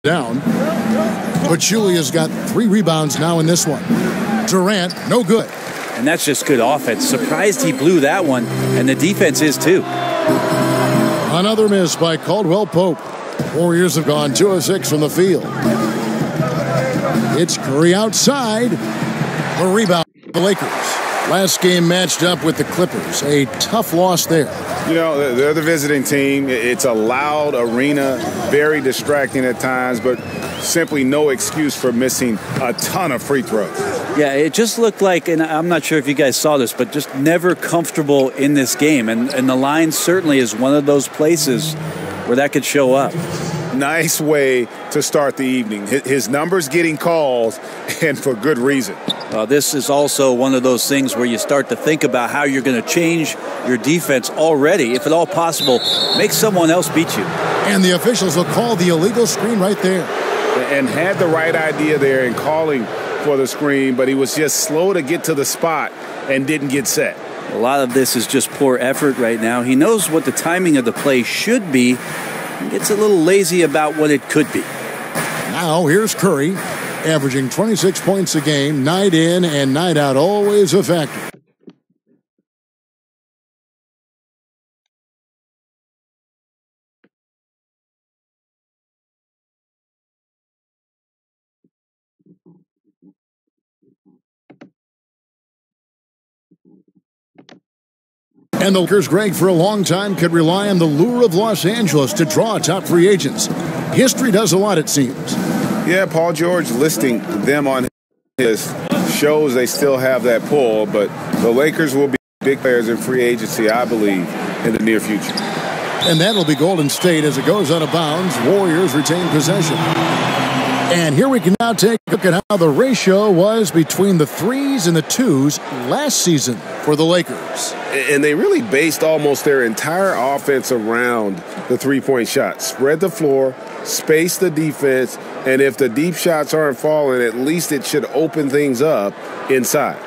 down. Pachulia's got 3 rebounds now in this one. Durant, no good. And that's just good offense. Surprised he blew that one, and the defense is too. Another miss by Caldwell Pope. Warriors have gone 2 of 6 from the field. It's Curry outside. The rebound for the Lakers. Last game matched up with the Clippers. A tough loss there. You know, they're the visiting team. It's a loud arena, very distracting at times, but simply no excuse for missing a ton of free throws. Yeah, it just looked like, and I'm not sure if you guys saw this, but just never comfortable in this game. And the line certainly is one of those places where that could show up. Nice way to start the evening. His numbers getting calls, and for good reason. This is also one of those things where you start to think about how you're going to change your defense already. If at all possible, make someone else beat you. And the officials will call the illegal screen right there. And had the right idea there in calling for the screen, but he was just slow to get to the spot and didn't get set. A lot of this is just poor effort right now. He knows what the timing of the play should be. He gets a little lazy about what it could be. Now here's Curry, averaging 26 points a game, night in and night out, always a factor. And the Lakers, Greg, for a long time could rely on the lure of Los Angeles to draw top free agents. History does a lot, it seems. Yeah, Paul George listing them on his shows they still have that pull, but the Lakers will be big players in free agency, I believe, in the near future. And that'll be Golden State as it goes out of bounds. Warriors retain possession. And here we can now take a look at how the ratio was between the 3s and the 2s last season for the Lakers. And they really based almost their entire offense around the three-point shot. Spread the floor, space the defense, and if the deep shots aren't falling, at least it should open things up inside.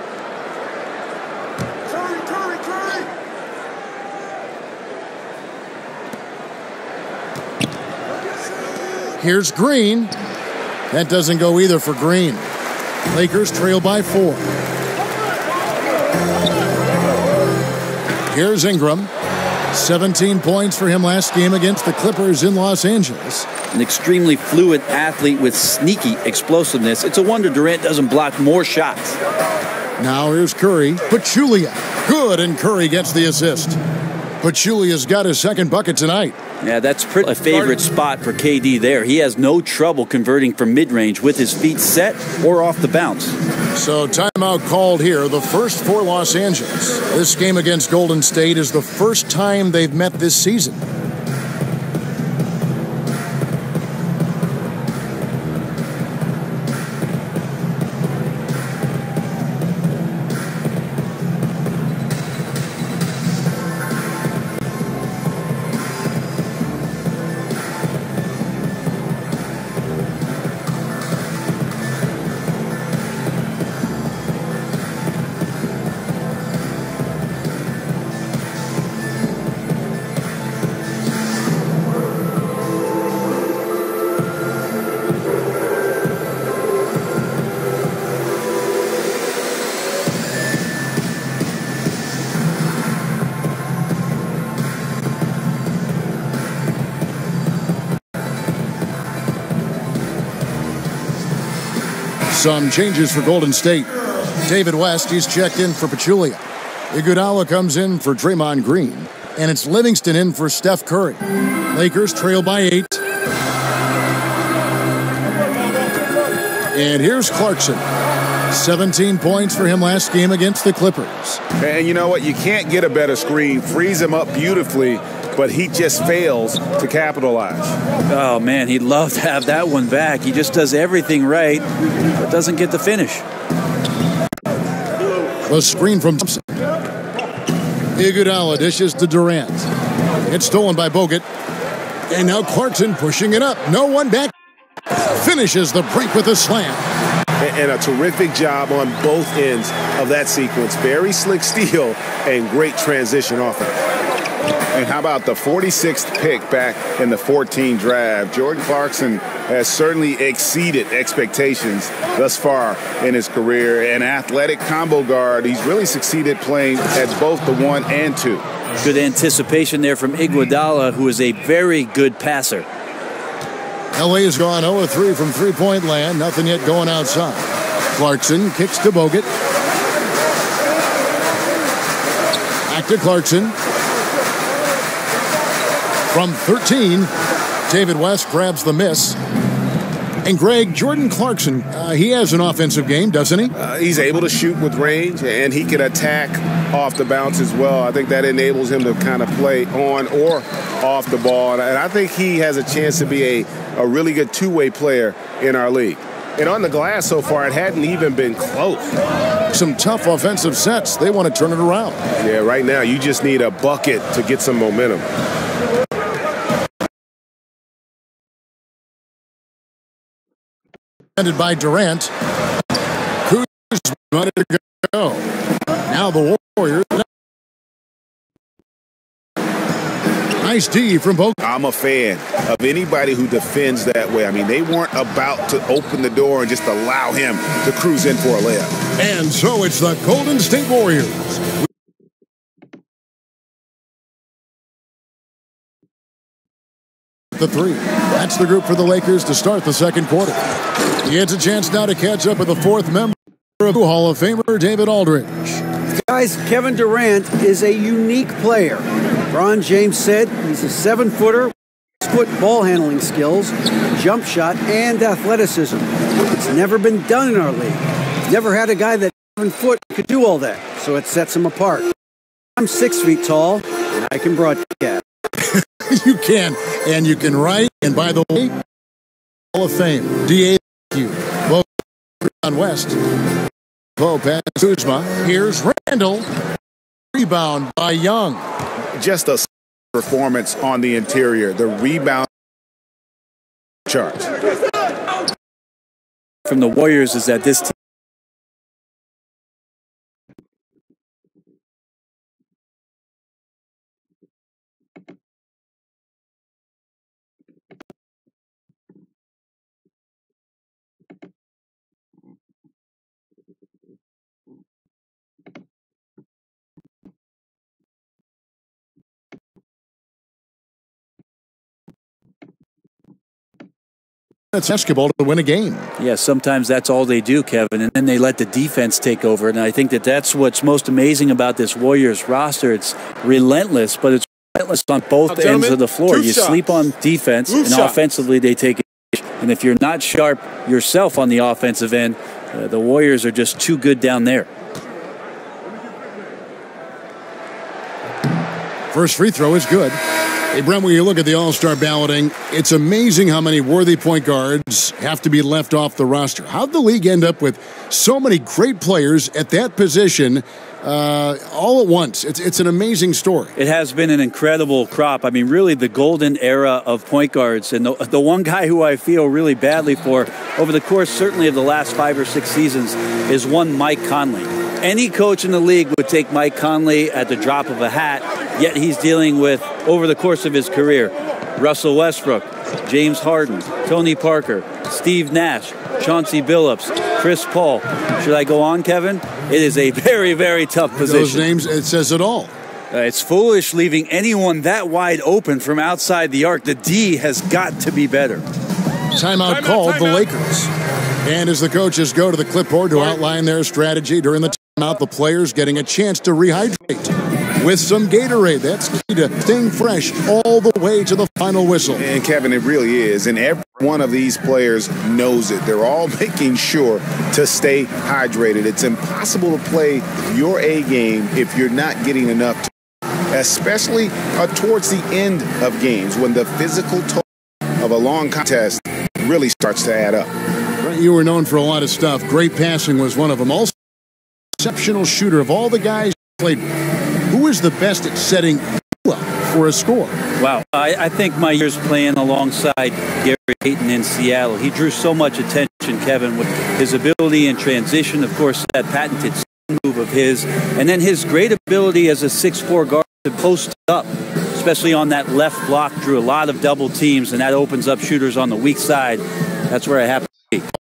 Here's Green. That doesn't go either for Green. Lakers trail by 4. Here's Ingram. 17 points for him last game against the Clippers in Los Angeles. An extremely fluid athlete with sneaky explosiveness. It's a wonder Durant doesn't block more shots. Now here's Curry. Pachulia. Good, and Curry gets the assist. Pachulia's got his second bucket tonight. Yeah, that's a favorite spot for KD there. He has no trouble converting from mid-range with his feet set or off the bounce. So timeout called here, the first for Los Angeles. This game against Golden State is the first time they've met this season. Some changes for Golden State. David West, he's checked in for Pachulia. Iguodala comes in for Draymond Green. And it's Livingston in for Steph Curry. Lakers trail by 8. And here's Clarkson. 17 points for him last game against the Clippers. And you know what? You can't get a better screen. Frees him up beautifully, but he just fails to capitalize. Oh, man, he'd love to have that one back. He just does everything right, but doesn't get the finish. The screen from Thompson. Iguodala dishes to Durant. It's stolen by Bogut. And now Clarkson pushing it up. No one back. Finishes the break with a slam. And a terrific job on both ends of that sequence. Very slick steal and great transition offense. And how about the 46th pick back in the 14 draft? Jordan Clarkson has certainly exceeded expectations thus far in his career. An athletic combo guard, he's really succeeded playing at both the 1 and 2. Good anticipation there from Iguodala, who is a very good passer. LA has gone 0-3 from three-point land. Nothing yet going outside. Clarkson kicks to Bogut. Back to Clarkson. From 13, David West grabs the miss. And Greg, Jordan Clarkson, he has an offensive game, doesn't he? He's able to shoot with range, and he can attack off the bounce as well. I think that enables him to kind of play on or off the ball. And I think he has a chance to be a really good two-way player in our league. And on the glass so far, it hadn't even been close. Some tough offensive sets. They want to turn it around. Yeah, right now you just need a bucket to get some momentum. Ended by Durant. Kuzma ready to go. Now the Warriors. Nice D from Bogut. I'm a fan of anybody who defends that way. I mean, they weren't about to open the door and just allow him to cruise in for a layup. And so it's the Golden State Warriors. The three. That's the group for the Lakers to start the second quarter. He gets a chance now to catch up with the fourth member of Hall of Famer David Aldridge. Guys, Kevin Durant is a unique player. LeBron James said he's a 7-footer, 6-foot ball handling skills, jump shot, and athleticism. It's never been done in our league. Never had a guy that 7 foot could do all that, so it sets him apart. I'm 6 feet tall, and I can broadcast. You can, and you can write. And by the way, Hall of Fame, DAQ. Well, on West. Poe pass Kuzma. Here's Randall. Rebound by Young. Just a performance on the interior. The rebound charge. From the Warriors is that this team It's basketball to win a game. Yeah, sometimes that's all they do, Kevin, and then they let the defense take over. And I think that's what's most amazing about this Warriors roster. It's relentless, but it's relentless on both ends of the floor. You sleep on defense, and offensively they take it. And if you're not sharp yourself on the offensive end, the Warriors are just too good down there. First free throw is good. Hey, Brent, when you look at the All-Star balloting, it's amazing how many worthy point guards have to be left off the roster. How'd the league end up with so many great players at that position all at once? It's an amazing story. It has been an incredible crop. I mean, really the golden era of point guards. And the one guy who I feel really badly for over the course certainly of the last 5 or 6 seasons is one Mike Conley. Any coach in the league would take Mike Conley at the drop of a hat, yet he's dealing with, over the course of his career, Russell Westbrook, James Harden, Tony Parker, Steve Nash, Chauncey Billups, Chris Paul. Should I go on, Kevin? It is a very, very tough position. Those names, it says it all. It's foolish leaving anyone that wide open from outside the arc. The D has got to be better. Timeout called the Lakers. And as the coaches go to the clipboard to outline their strategy during the timeout, the players getting a chance to rehydrate with some Gatorade. That's key to staying fresh all the way to the final whistle. And Kevin, it really is. And every one of these players knows it. They're all making sure to stay hydrated. It's impossible to play your A game if you're not getting enough, especially towards the end of games when the physical toll of a long contest really starts to add up. You were known for a lot of stuff. Great passing was one of them. Also, exceptional shooter. Of all the guys who played, who is the best at setting up for a score? Wow. I think my years playing alongside Gary Payton in Seattle, he drew so much attention, Kevin, with his ability in transition, of course, that patented move of his, and then his great ability as a 6'4" guard to post up. especially on that left block, drew a lot of double teams, and that opens up shooters on the weak side. That's where I have to be.